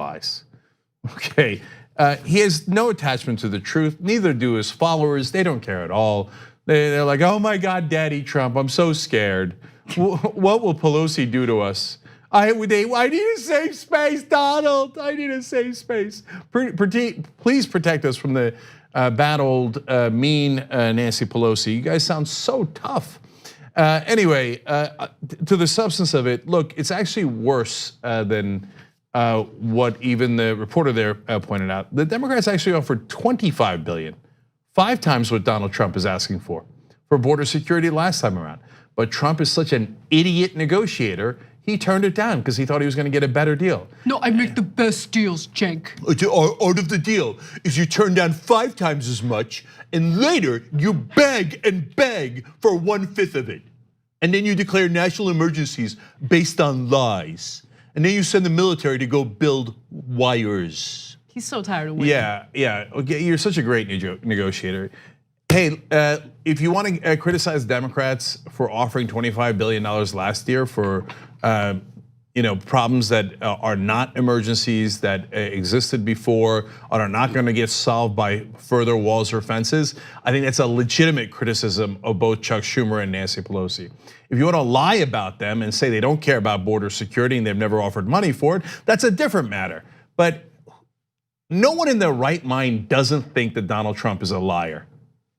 lies. Okay, he has no attachment to the truth. Neither do his followers. They don't care at all. They're like, oh my God, Daddy Trump, I'm so scared. What will Pelosi do to us? I need a safe space, Donald. I need a safe space. Please protect us from the bad old mean Nancy Pelosi. You guys sound so tough. Anyway, to the substance of it, look, it's actually worse than what even the reporter there pointed out. The Democrats actually offered $25 billion, 5 times what Donald Trump is asking for border security last time around. But Trump is such an idiot negotiator, he turned it down because he thought he was going to get a better deal. No, I make the best deals, Cenk. Out of the deal is you turn down 5 times as much, and later you beg and beg for 1/5 of it. And then you declare national emergencies based on lies. And then you send the military to go build wires. He's so tired of winning. Yeah, okay, you're such a great negotiator. Hey, if you want to criticize Democrats for offering $25 billion last year for problems that are not emergencies that existed before or are not going to get solved by further walls or fences, I think that's a legitimate criticism of both Chuck Schumer and Nancy Pelosi. If you want to lie about them and say they don't care about border security and they've never offered money for it, that's a different matter. But no one in their right mind doesn't think that Donald Trump is a liar.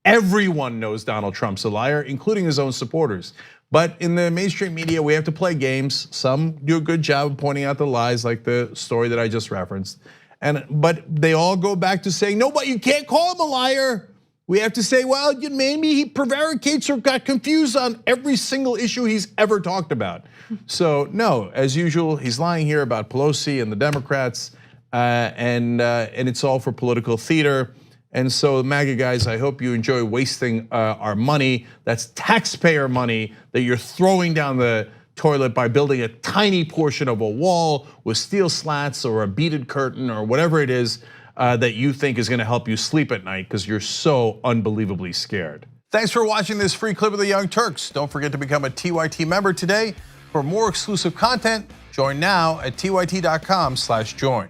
Everyone knows Donald Trump's a liar, including his own supporters. But in the mainstream media, we have to play games. Some do a good job of pointing out the lies, like the story that I just referenced. But they all go back to saying, no, but you can't call him a liar. We have to say, well, maybe he prevaricates or got confused on every single issue he's ever talked about. So no, as usual, he's lying here about Pelosi and the Democrats, and it's all for political theater. And so MAGA guys, I hope you enjoy wasting our money. That's taxpayer money that you're throwing down the toilet by building a tiny portion of a wall with steel slats or a beaded curtain or whatever it is that you think is gonna help you sleep at night because you're so unbelievably scared. Thanks for watching this free clip of the Young Turks. Don't forget to become a TYT member today. For more exclusive content, join now at tyt.com/join.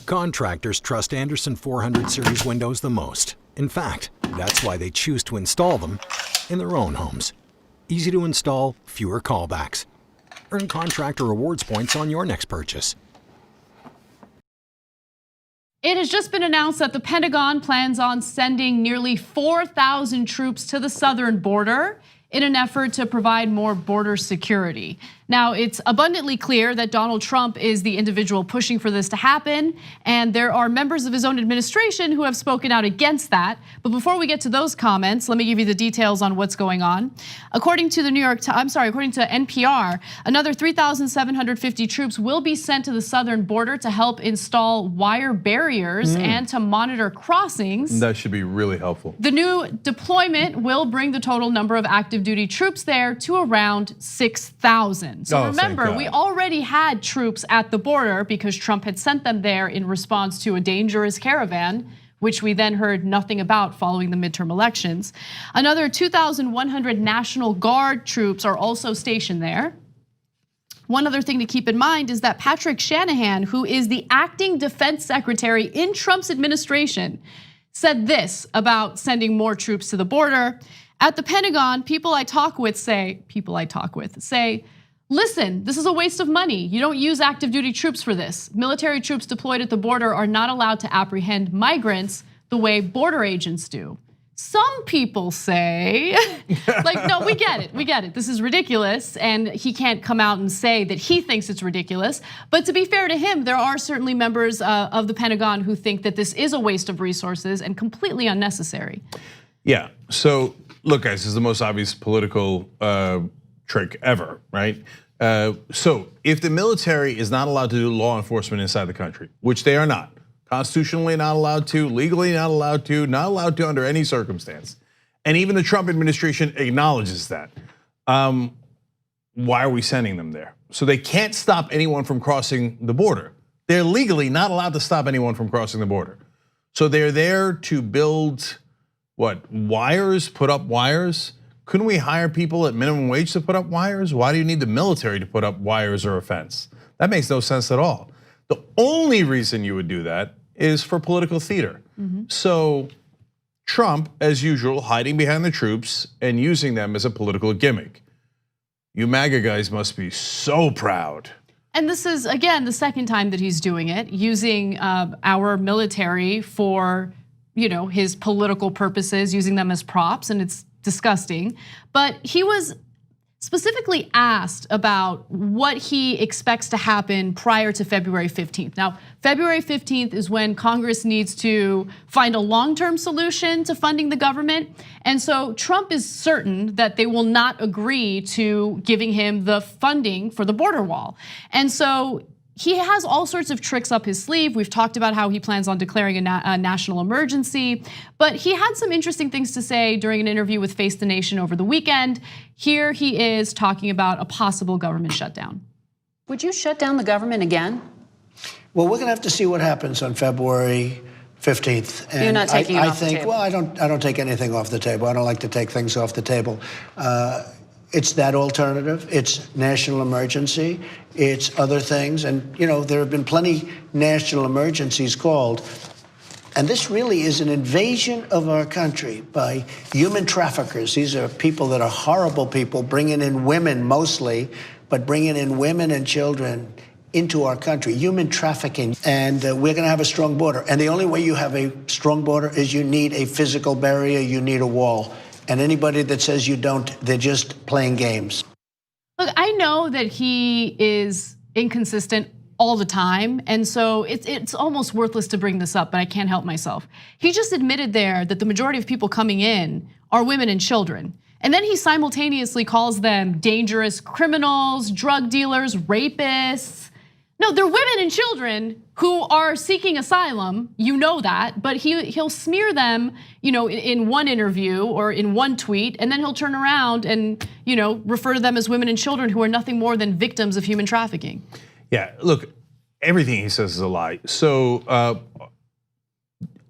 Contractors trust Anderson 400 series windows the most. In fact, that's why they choose to install them in their own homes. Easy to install, fewer callbacks. Earn contractor rewards points on your next purchase. It has just been announced that the Pentagon plans on sending nearly 4,000 troops to the southern border in an effort to provide more border security. Now, it's abundantly clear that Donald Trump is the individual pushing for this to happen, and there are members of his own administration who have spoken out against that. But before we get to those comments, let me give you the details on what's going on. According to according to NPR, another 3,750 troops will be sent to the southern border to help install wire barriers and to monitor crossings. That should be really helpful. The new deployment will bring the total number of active duty troops there to around 6,000. So remember, we already had troops at the border because Trump had sent them there in response to a dangerous caravan, which we then heard nothing about following the midterm elections. Another 2,100 National Guard troops are also stationed there. One other thing to keep in mind is that Patrick Shanahan, who is the acting defense secretary in Trump's administration, said this about sending more troops to the border. At the Pentagon, people I talk with say, listen, this is a waste of money. You don't use active duty troops for this. Military troops deployed at the border are not allowed to apprehend migrants the way border agents do. Some people say, no, we get it. This is ridiculous, and he can't come out and say that he thinks it's ridiculous. But to be fair to him, there are certainly members of the Pentagon who think that this is a waste of resources and completely unnecessary. Yeah, so look guys, this is the most obvious political trick ever, right? So if the military is not allowed to do law enforcement inside the country, which they are not, constitutionally not allowed to, legally not allowed to under any circumstance, and even the Trump administration acknowledges that, why are we sending them there? So they can't stop anyone from crossing the border. They're legally not allowed to stop anyone from crossing the border. So they're there to build what, wires, put up wires? Couldn't we hire people at minimum wage to put up wires? Why do you need the military to put up wires or a fence? That makes no sense at all. The only reason you would do that is for political theater. So Trump, as usual, hiding behind the troops and using them as a political gimmick. You MAGA guys must be so proud. And this is, again, the second time that he's doing it, using our military for his political purposes, using them as props, and it's disgusting. But he was specifically asked about what he expects to happen prior to February 15th. Now, February 15th is when Congress needs to find a long-term solution to funding the government. And so Trump is certain that they will not agree to giving him the funding for the border wall. And so he has all sorts of tricks up his sleeve. We've talked about how he plans on declaring a national emergency, but he had some interesting things to say during an interview with Face the Nation over the weekend. Here he is talking about a possible government shutdown. Would you shut down the government again? Well, we're going to have to see what happens on February 15th. And you're not taking it off the table? Well, I don't take anything off the table. I don't like to take things off the table. It's that alternative. It's national emergency. It's other things. And, there have been plenty national emergencies called. And this really is an invasion of our country by human traffickers. These are people that are horrible people, bringing in women mostly, but bringing in women and children into our country, human trafficking. And we're going to have a strong border. And the only way you have a strong border is you need a physical barrier, you need a wall. And anybody that says you don't, they're just playing games. Look, I know that he is inconsistent all the time, and so it's almost worthless to bring this up, but I can't help myself. He just admitted there that the majority of people coming in are women and children. And then he simultaneously calls them dangerous criminals, drug dealers, rapists. No, they're women and children who are seeking asylum, that, but he'll smear them, in one interview or in one tweet, and then he'll turn around and, refer to them as women and children who are nothing more than victims of human trafficking. Yeah, look, everything he says is a lie. So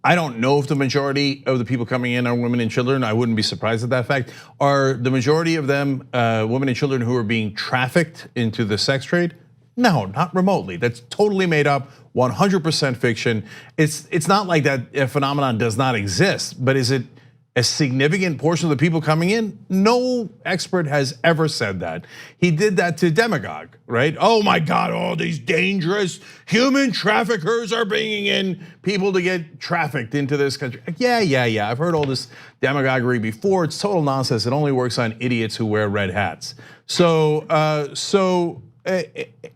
I don't know if the majority of the people coming in are women and children. I wouldn't be surprised at that fact. Are the majority of them women and children who are being trafficked into the sex trade? No, not remotely. That's totally made up, 100% fiction. It's not like that phenomenon does not exist, but is it a significant portion of the people coming in? No expert has ever said that. He did that to Demagogue, right? Oh my God, all these dangerous human traffickers are bringing in people to get trafficked into this country. Yeah. I've heard all this demagoguery before. It's total nonsense. It only works on idiots who wear red hats.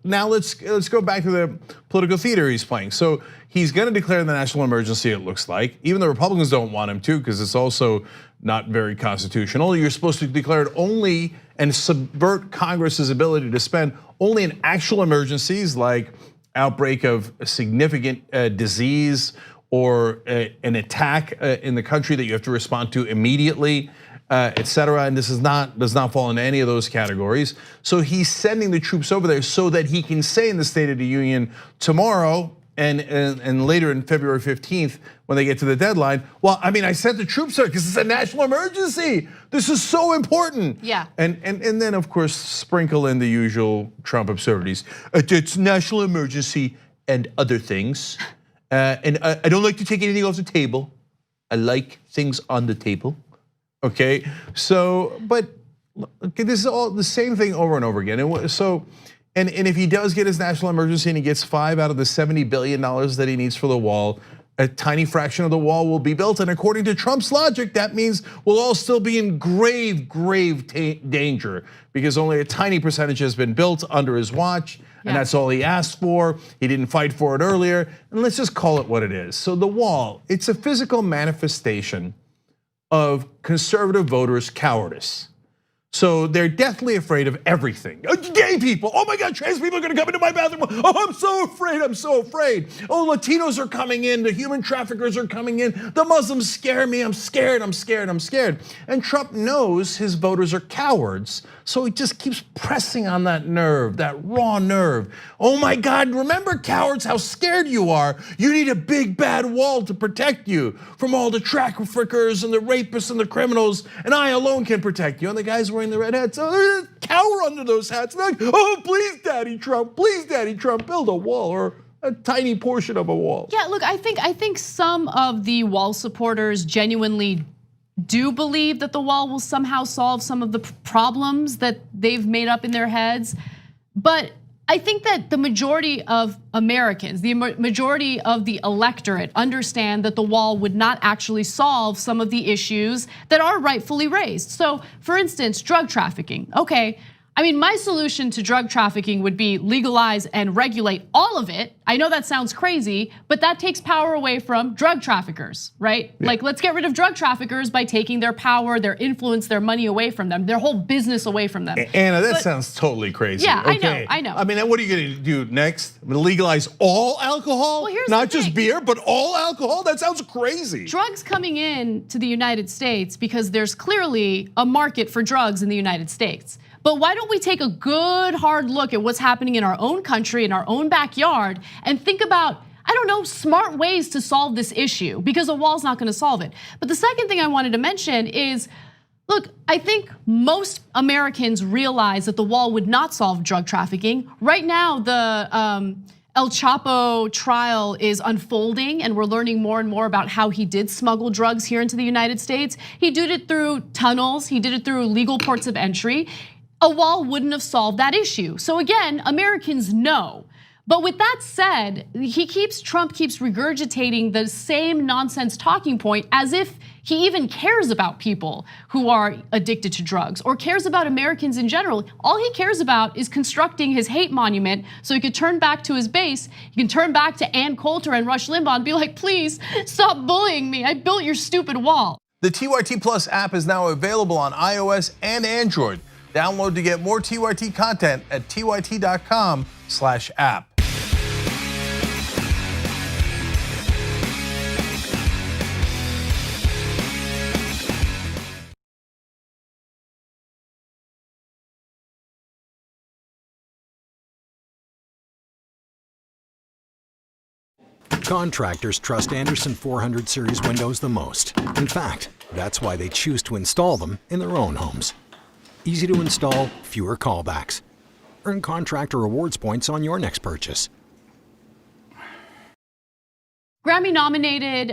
Now let's go back to the political theater he's playing. So he's going to declare the national emergency, it looks like. Even the Republicans don't want him to, because it's also not very constitutional. You're supposed to declare it only and subvert Congress's ability to spend only in actual emergencies like outbreak of a significant disease or an attack in the country that you have to respond to immediately. Et cetera, and this does not fall into any of those categories. So he's sending the troops over there so that he can say in the State of the Union tomorrow and later in February 15th when they get to the deadline, well, I sent the troops there because it's a national emergency. This is so important. Yeah. And then of course sprinkle in the usual Trump absurdities. It's national emergency and other things. And I don't like to take anything off the table. I like things on the table. Okay, so, but this is all the same thing over and over again. And so, and if he does get his national emergency and he gets 5 out of the $70 billion that he needs for the wall, a tiny fraction of the wall will be built. And according to Trump's logic, that means we'll all still be in grave danger because only a tiny percentage has been built under his watch. And that's all he asked for. He didn't fight for it earlier. And let's just call it what it is. So the wall, it's a physical manifestation of conservative voters' cowardice. So they're deathly afraid of everything. Gay people, oh my God, trans people are gonna come into my bathroom. Oh, I'm so afraid. Oh, Latinos are coming in, the human traffickers are coming in, the Muslims scare me, I'm scared. And Trump knows his voters are cowards, So he just keeps pressing on that nerve, that raw nerve. Oh my God, remember cowards how scared you are. You need a big bad wall to protect you from all the traffickers and the rapists and the criminals, and I alone can protect you. And the guys wearing the red hats, cower under those hats. They're like, oh, please, Daddy Trump, build a wall or a tiny portion of a wall. Yeah, look, I think some of the wall supporters genuinely do believe that the wall will somehow solve some of the problems that they've made up in their heads. But I think that the majority of Americans, the majority of the electorate understand that the wall would not actually solve some of the issues that are rightfully raised. So for instance, drug trafficking, okay. I mean, my solution to drug trafficking would be legalize and regulate all of it. I know that sounds crazy, but that takes power away from drug traffickers, right? Yeah. Like, let's get rid of drug traffickers by taking their power, their influence, their money away from them, their whole business away from them. Anna, that sounds totally crazy. Yeah, okay. I know. I mean, what are you gonna do next? Legalize all alcohol? Well, here's not the thing. just beer, but all alcohol? That sounds crazy. Drugs coming in to the United States because there's clearly a market for drugs in the United States. But why don't we take a good hard look at what's happening in our own country, in our own backyard, and think about, I don't know, smart ways to solve this issue, because a wall's not gonna solve it. But the second thing I wanted to mention is, look, I think most Americans realize that the wall would not solve drug trafficking. Right now, the El Chapo trial is unfolding, and we're learning more and more about how he did smuggle drugs here into the United States. He did it through tunnels, he did it through legal ports of entry. A wall wouldn't have solved that issue. So again, Americans know. But with that said, Trump keeps regurgitating the same nonsense talking point as if he even cares about people who are addicted to drugs or cares about Americans in general. All he cares about is constructing his hate monument so he could turn back to his base. He can turn back to Ann Coulter and Rush Limbaugh and be like, please stop bullying me. I built your stupid wall. The TYT Plus app is now available on iOS and Android. Download to get more TYT content at tyt.com/app. Contractors trust Anderson 400 series windows the most. In fact, that's why they choose to install them in their own homes. Easy to install, fewer callbacks. Earn contractor rewards points on your next purchase. Grammy-nominated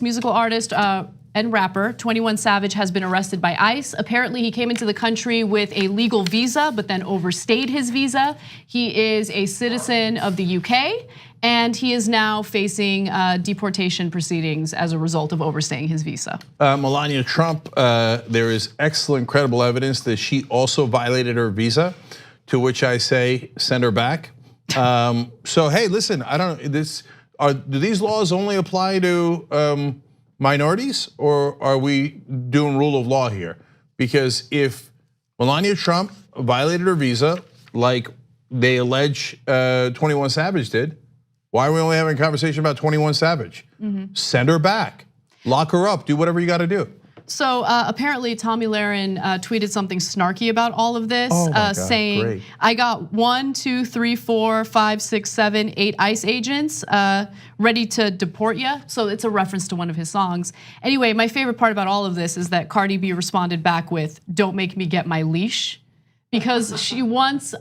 musical artist, and rapper 21 Savage has been arrested by ICE. Apparently, he came into the country with a legal visa, but then overstayed his visa. He is a citizen of the UK, and he is now facing deportation proceedings as a result of overstaying his visa. Melania Trump, there is excellent, credible evidence that she also violated her visa, to which I say, send her back. So hey, listen, I don't know, do these laws only apply to minorities, or are we doing rule of law here? Because if Melania Trump violated her visa like they allege 21 Savage did, why are we only having a conversation about 21 Savage? Send her back, lock her up, do whatever you gotta do. So apparently Tomi Lahren tweeted something snarky about all of this, saying, great. I got 1, 2, 3, 4, 5, 6, 7, 8 ICE agents ready to deport you. So it's a reference to one of his songs. Anyway, my favorite part about all of this is that Cardi B responded back with, don't make me get my leash, because she once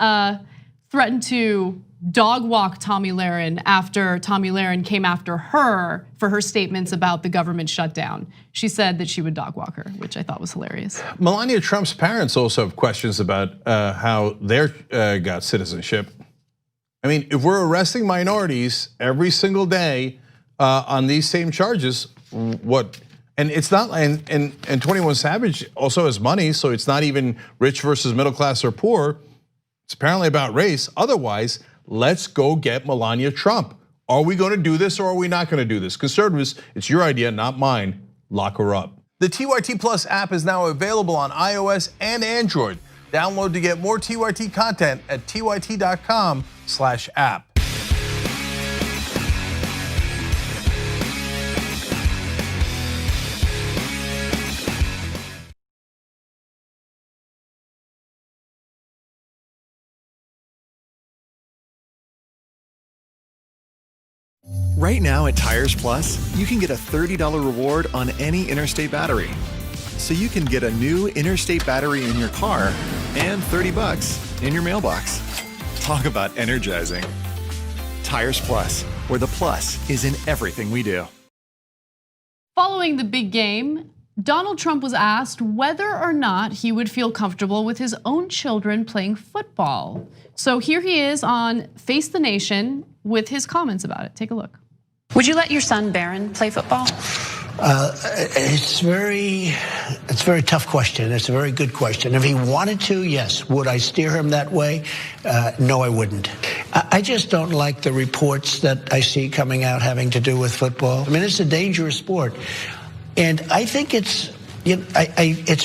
threatened to dog walk Tomi Lahren after Tomi Lahren came after her for her statements about the government shutdown. She said that she would dog walk her, which I thought was hilarious. Melania Trump's parents also have questions about how they got citizenship. I mean, if we're arresting minorities every single day on these same charges, what? And it's not, and 21 Savage also has money, so it's not even rich versus middle class or poor. It's apparently about race. Otherwise, let's go get Melania Trump. Are we gonna do this or are we not gonna do this? Conservatives, it's your idea, not mine. Lock her up. The TYT Plus app is now available on iOS and Android. Download to get more TYT content at tyt.com/app. Right now at Tires Plus, you can get a $30 reward on any Interstate battery. So you can get a new Interstate battery in your car and $30 in your mailbox. Talk about energizing. Tires Plus, where the plus is in everything we do. Following the big game, Donald Trump was asked whether or not he would feel comfortable with his own children playing football. So here he is on Face the Nation with his comments about it. Take a look. Would you let your son Barron play football? It's a very tough question. It's a very good question. If he wanted to, yes. Would I steer him that way? No, I wouldn't. I just don't like the reports that I see coming out having to do with football. I mean, it's a dangerous sport, and I think it's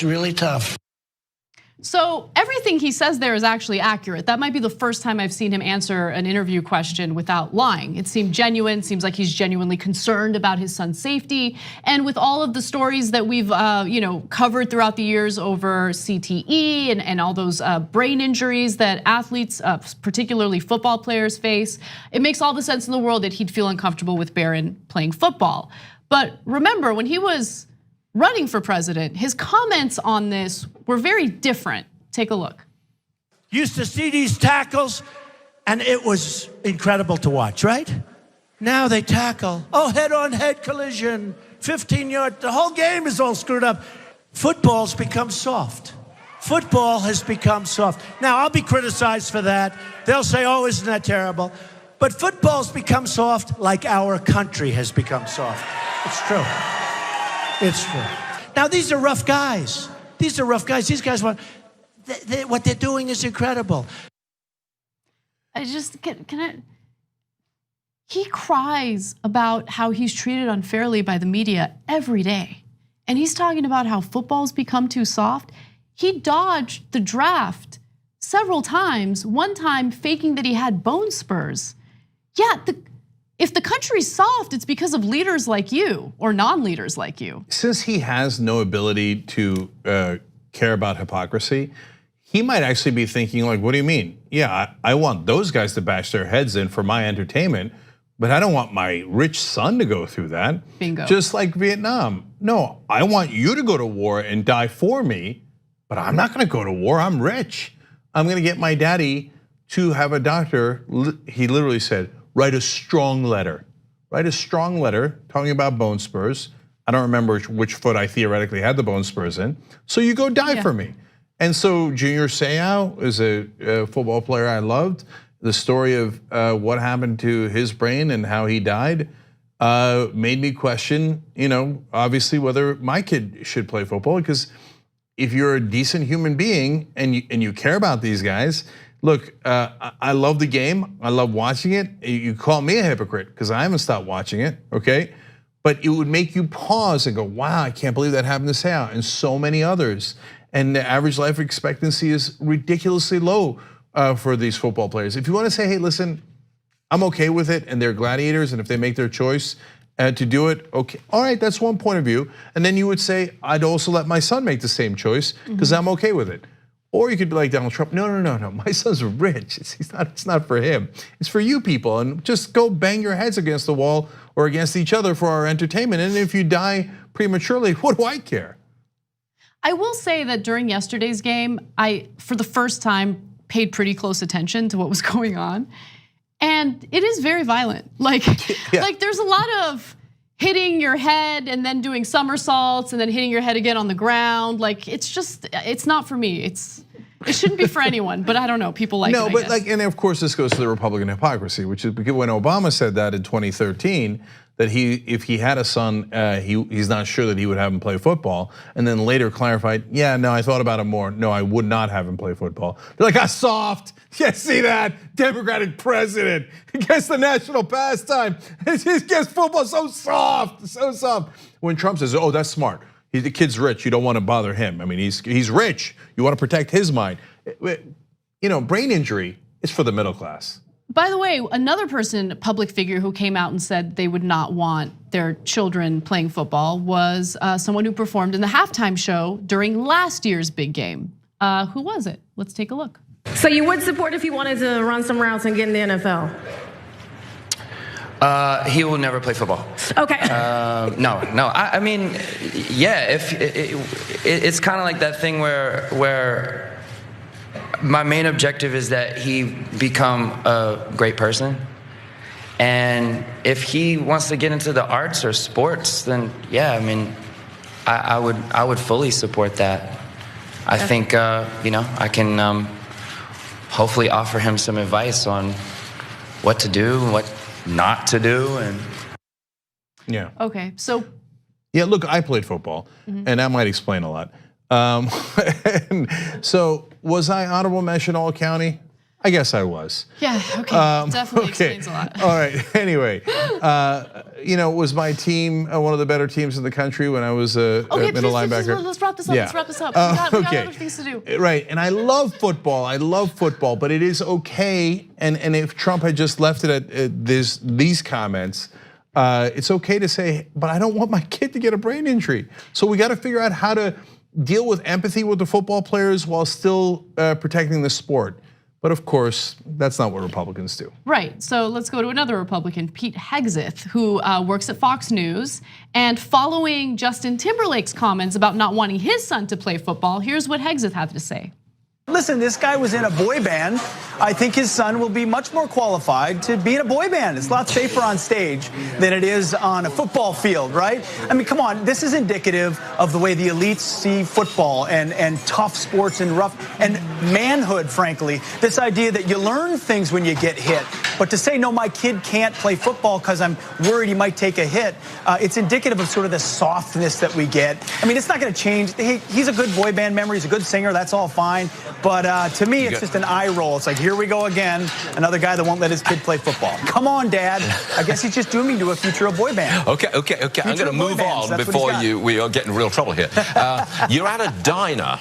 really tough. So everything he says there is actually accurate. That might be the first time I've seen him answer an interview question without lying. It seemed genuine, seems like he's genuinely concerned about his son's safety. And with all of the stories that we've covered throughout the years over CTE and all those brain injuries that athletes, particularly football players, face, it makes all the sense in the world that he'd feel uncomfortable with Barron playing football. But remember, when he was running for president, his comments on this were very different. Take a look. Used to see these tackles, and it was incredible to watch, right? Now they tackle, head-on-head collision, 15-yard, the whole game is all screwed up. Football's become soft. Football has become soft. Now, I'll be criticized for that. They'll say, isn't that terrible? But football's become soft like our country has become soft. It's true. It's true. Now, these are rough guys. These guys want, what they're doing is incredible. He cries about how he's treated unfairly by the media every day. And he's talking about how football's become too soft. He dodged the draft several times, one time faking that he had bone spurs. Yeah, if the country's soft, it's because of leaders like you or non-leaders like you. Since he has no ability to care about hypocrisy, he might actually be thinking like, what do you mean? Yeah, I want those guys to bash their heads in for my entertainment, but I don't want my rich son to go through that. Bingo. Just like Vietnam. No, I want you to go to war and die for me, but I'm not gonna go to war, I'm rich. I'm gonna get my daddy to have a doctor, he literally said, write a strong letter. Write a strong letter talking about bone spurs. I don't remember which foot I theoretically had the bone spurs in. So you go die for me. And so Junior Seau is a football player I loved. The story of what happened to his brain and how he died made me question, obviously whether my kid should play football, because if you're a decent human being and you care about these guys, look, I love the game. I love watching it. You call me a hypocrite because I haven't stopped watching it, okay? But it would make you pause and go, wow, I can't believe that happened to Seau and so many others. And the average life expectancy is ridiculously low for these football players. If you want to say, hey, listen, I'm okay with it and they're gladiators and if they make their choice to do it, okay, all right, that's one point of view. And then you would say, I'd also let my son make the same choice because I'm okay with it. Or you could be like Donald Trump, no, my son's rich. It's not for him. It's for you people, and just go bang your heads against the wall or against each other for our entertainment. And if you die prematurely, what do I care? I will say that during yesterday's game, I, for the first time, paid pretty close attention to what was going on. And it is very violent. Like there's a lot of hitting your head and then doing somersaults and then hitting your head again on the ground. Like it's not for me. It shouldn't be for anyone, but I don't know, people like it, No, but and of course this goes to the Republican hypocrisy, which is because when Obama said that in 2013, that if he had a son, he's not sure that he would have him play football, and then later clarified, yeah, no, I thought about it more. No, I would not have him play football. They're like, soft. Yeah, see that? Democratic president. He gets the national pastime. He gets football so soft, so soft. When Trump says, oh, that's smart. The kid's rich, you don't want to bother him. I mean, he's rich, you want to protect his mind. Brain injury is for the middle class. By the way, another person, public figure who came out and said they would not want their children playing football was someone who performed in the halftime show during last year's big game. Who was it? Let's take a look. So you would support if he wanted to run some routes and get in the NFL? He will never play football. Okay. No. I mean, yeah. If it's kind of like that thing where my main objective is that he become a great person, and if he wants to get into the arts or sports, then yeah. I mean, I would fully support that. I think I can hopefully offer him some advice on what to do, what not to do, and yeah. Okay, so yeah, look, I played football, and that might explain a lot. And so was I honorable mention all county? I guess I was. Yeah, okay, definitely explains a lot. All right. Anyway, was my team one of the better teams in the country when I was a middle linebacker? Let's wrap this up. Yeah. Let's wrap this up. We got other things to do. Right, and I love football, but it is okay. And if Trump had just left it at these comments, it's okay to say, but I don't want my kid to get a brain injury. So we got to figure out how to deal with empathy with the football players while still protecting the sport. But of course, that's not what Republicans do. Right, so let's go to another Republican, Pete Hegseth, who works at Fox News. And following Justin Timberlake's comments about not wanting his son to play football, here's what Hegseth had to say. Listen, this guy was in a boy band. I think his son will be much more qualified to be in a boy band. It's a lot safer on stage than it is on a football field, right? I mean, come on, this is indicative of the way the elites see football and tough sports and rough and manhood, frankly. This idea that you learn things when you get hit. But to say, no, my kid can't play football because I'm worried he might take a hit, it's indicative of sort of the softness that we get. I mean, it's not going to change. He's a good boy band member. He's a good singer. That's all fine. But to me, it's just an eye roll. It's like, here we go again, another guy that won't let his kid play football. Come on, Dad. I guess he's just dooming to a future of boy band. Okay. I'm going to move on before we are getting in real trouble here. You're at a diner.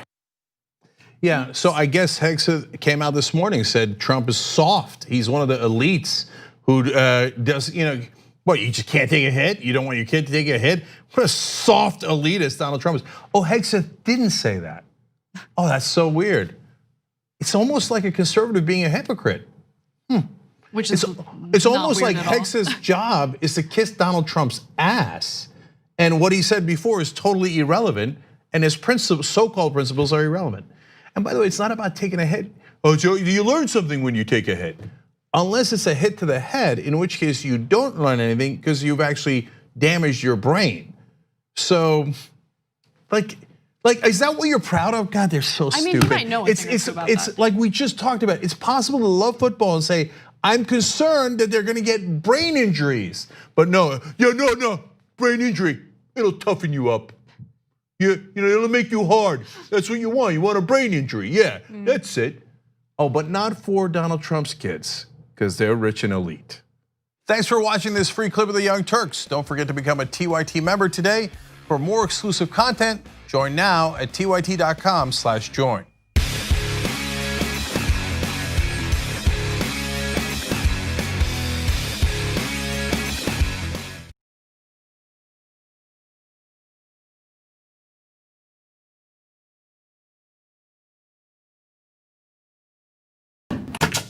Yeah, so I guess Hegseth came out this morning, said Trump is soft. He's one of the elites who does, what, you just can't take a hit? You don't want your kid to take a hit? What a soft elitist Donald Trump is. Oh, Hegseth didn't say that. Oh, that's so weird. It's almost like a conservative being a hypocrite. Which is it's almost like Hegseth's job is to kiss Donald Trump's ass. And what he said before is totally irrelevant, and his so-called principles are irrelevant. And by the way, it's not about taking a hit. Oh, Joe, you learn something when you take a hit. Unless it's a hit to the head, in which case you don't learn anything because you've actually damaged your brain. So, like, is that what you're proud of? God, they're so stupid. I mean, you might know it's like we just talked about. It's possible to love football and say, I'm concerned that they're gonna get brain injuries. But no, brain injury, it'll toughen you up. It'll make you hard. That's what you want. You want a brain injury. Yeah, that's it. Oh, but not for Donald Trump's kids, because they're rich and elite. Thanks for watching this free clip of the Young Turks. Don't forget to become a TYT member today. For more exclusive content, join now at tyt.com/join.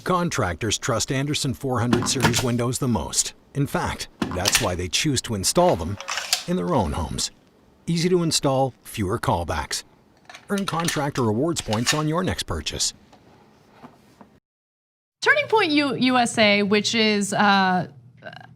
Contractors trust Anderson 400 series windows the most. In fact, that's why they choose to install them in their own homes. Easy to install, fewer callbacks. Earn contractor rewards points on your next purchase. Turning Point USA, which is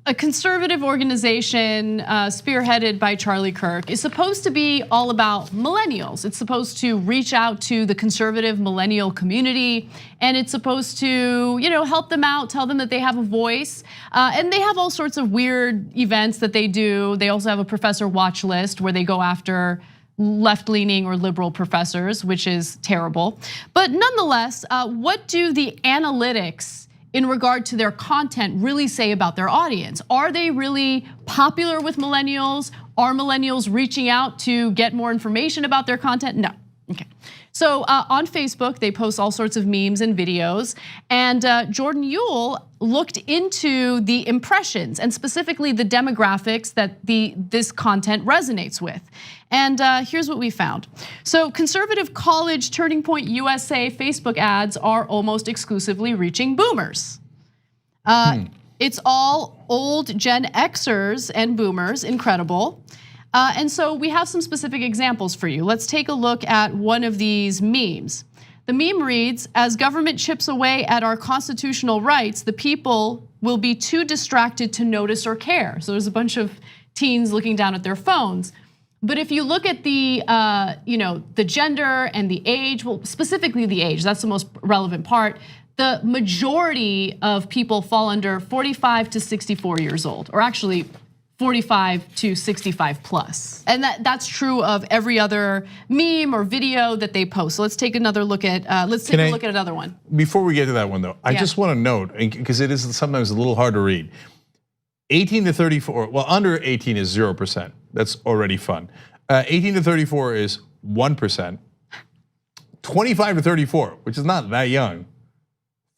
a conservative organization spearheaded by Charlie Kirk, is supposed to be all about millennials. It's supposed to reach out to the conservative millennial community, and it's supposed to, help them out, tell them that they have a voice. And they have all sorts of weird events that they do. They also have a professor watch list where they go after left-leaning or liberal professors, which is terrible. But nonetheless, what do the analytics in regard to their content really say about their audience? Are they really popular with millennials? Are millennials reaching out to get more information about their content? No, okay. So on Facebook, they post all sorts of memes and videos, and Jordan Uhl looked into the impressions and specifically the demographics that this content resonates with. And here's what we found. So conservative college Turning Point USA Facebook ads are almost exclusively reaching boomers. It's all old Gen Xers and boomers, incredible. And so we have some specific examples for you. Let's take a look at one of these memes. The meme reads, as government chips away at our constitutional rights, the people will be too distracted to notice or care. So there's a bunch of teens looking down at their phones. But if you look at the, the gender and the age, well, specifically the age, that's the most relevant part. The majority of people fall under 45 to 64 years old, or actually 45 to 65 plus. And that's true of every other meme or video that they post. So let's take another look at, another one. Before we get to that one though, I just want to note, because it is sometimes a little hard to read. 18 to 34, well, under 18 is 0%. That's already fun. 18 to 34 is 1%. 25 to 34, which is not that young,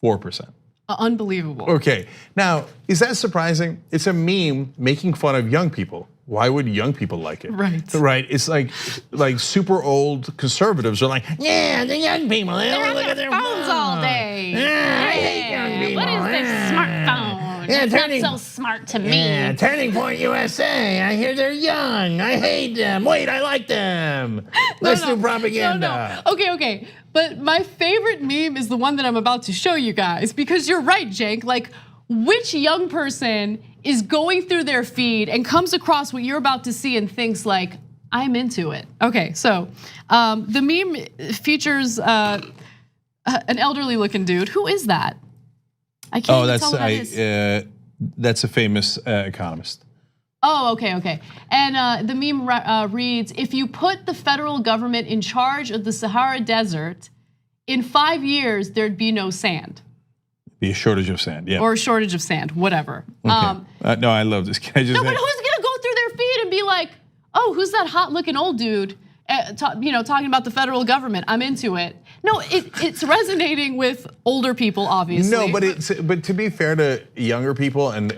4%. Unbelievable. Okay, now, is that surprising? It's a meme making fun of young people. Why would young people like it? Right. Right, it's like super old conservatives are like, yeah, the young people, They're look on at their phones all day. Yeah, I hate young people. What is this smartphone? Yeah, it's not so smart to me. Yeah, Turning Point USA, I hear they're young, I hate them. Wait, I like them. Let's do propaganda. No. Okay. But my favorite meme is the one that I'm about to show you guys, because you're right, Cenk. Like, which young person is going through their feed and comes across what you're about to see and thinks like, I'm into it. Okay, so the meme features an elderly looking dude. Who is that? I can't even tell who that is. That's a famous economist. Oh, okay. And the meme reads, if you put the federal government in charge of the Sahara Desert, in 5 years, there'd be no sand. Be a shortage of sand, yeah. Or a shortage of sand, whatever. Okay. No, I love this. Can I just no, but who's gonna go through their feed and be like, oh, who's that hot looking old dude, talking about the federal government? I'm into it. No, it's resonating with older people, obviously. No, but to be fair to younger people, and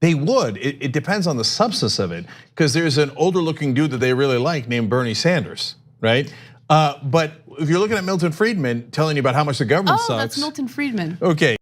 they would. It depends on the substance of it, because there's an older looking dude that they really like named Bernie Sanders, right? But if you're looking at Milton Friedman telling you about how much the government sucks. Oh, that's Milton Friedman. Okay.